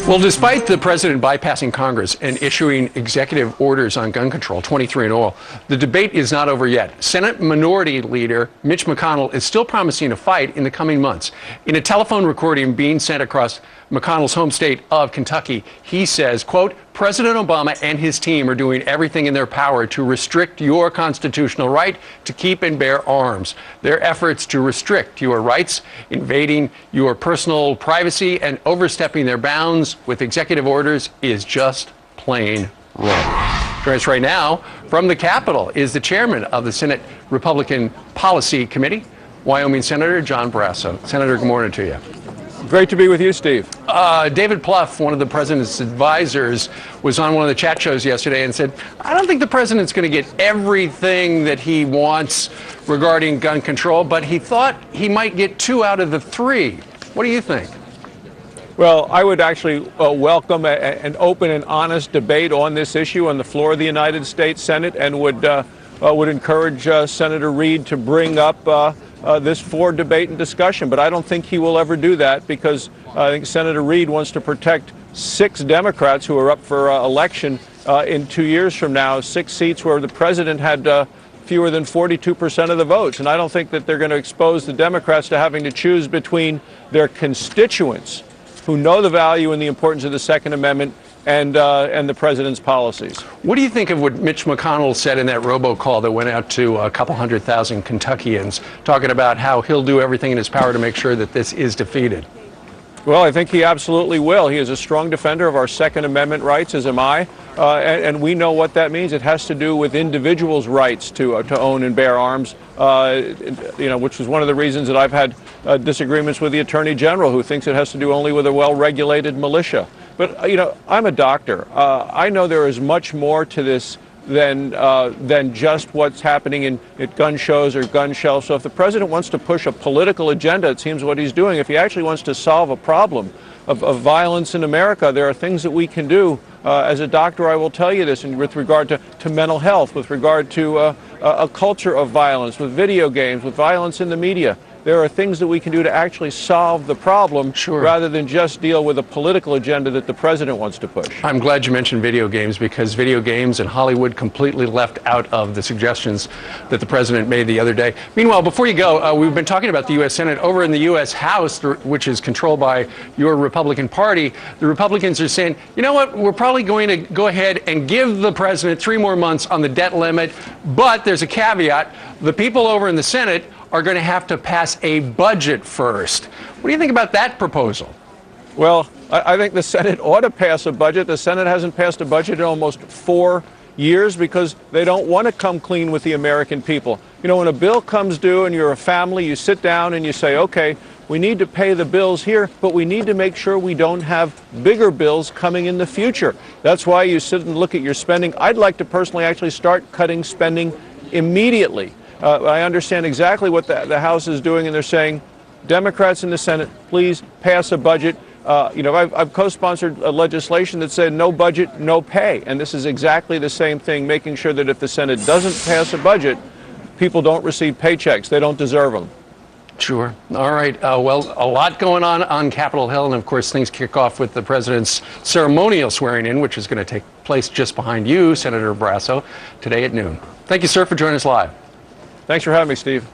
Well, despite the president bypassing Congress and issuing executive orders on gun control, 23 in all, the debate is not over yet. Senate Minority Leader Mitch McConnell is still promising a fight in the coming months. In a telephone recording being sent across McConnell's home state of Kentucky, he says, quote, President Obama and his team are doing everything in their power to restrict your constitutional right to keep and bear arms. Their efforts to restrict your rights, invading your personal privacy, and overstepping their bounds with executive orders is just plain wrong. Joining us right now from the Capitol is the chairman of the Senate Republican Policy Committee, Wyoming Senator John Barrasso. Senator, good morning to you. Great to be with you, Steve. David Plouffe, one of the president's advisors, was on one of the chat shows yesterday and said, I don't think the president's going to get everything that he wants regarding gun control, but he thought he might get 2 out of the 3. What do you think? Well, I would actually welcome an open and honest debate on this issue on the floor of the United States Senate, and would encourage Senator Reid to bring up this for debate and discussion. But I don't think he will ever do that, because I think Senator Reid wants to protect 6 Democrats who are up for election in 2 years from now, 6 seats where the president had fewer than 42% of the votes. And I don't think that they're going to expose the Democrats to having to choose between their constituents, who know the value and the importance of the Second Amendment, and the president's policies. What do you think of what Mitch McConnell said in that robocall that went out to a couple 100,000 Kentuckians, talking about how he'll do everything in his power to make sure that this is defeated? Well, I think he absolutely will. He is a strong defender of our Second Amendment rights, as am I, and we know what that means. It has to do with individuals' rights to own and bear arms, which is one of the reasons that I've had disagreements with the Attorney General, who thinks it has to do only with a well-regulated militia. But, I'm a doctor. I know there is much more to this than just what's happening at gun shows or gun shelves. So if the president wants to push a political agenda, it seems what he's doing. If he actually wants to solve a problem of violence in America, there are things that we can do. As a doctor, I will tell you this, and with regard to mental health, with regard to a culture of violence, with video games, with violence in the media. There are things that we can do to actually solve the problem, rather than just deal with a political agenda that the president wants to push. I'm glad you mentioned video games, because video games and Hollywood completely left out of the suggestions that the president made the other day. Meanwhile, before you go, we've been talking about the U.S. Senate. Over in the U.S. House, which is controlled by your Republican Party, the Republicans are saying, you know what, we're probably going to go ahead and give the president 3 more months on the debt limit, but there's a caveat. The people over in the Senate are going to have to pass a budget first. What do you think about that proposal? Well, I think the Senate ought to pass a budget. The Senate hasn't passed a budget in almost 4 years because they don't want to come clean with the American people. When a bill comes due and you're a family, you sit down and you say, okay, we need to pay the bills here, but we need to make sure we don't have bigger bills coming in the future. That's why you sit and look at your spending. I'd like to personally actually start cutting spending immediately. I understand exactly what the House is doing, and they're saying, Democrats in the Senate, please pass a budget. I've co-sponsored a legislation that said no budget, no pay. And this is exactly the same thing, making sure that if the Senate doesn't pass a budget, people don't receive paychecks. They don't deserve them. Sure. All right. Well, a lot going on Capitol Hill. And, of course, things kick off with the president's ceremonial swearing in, which is going to take place just behind you, Senator Barrasso, today at noon. Thank you, sir, for joining us live. Thanks for having me, Steve.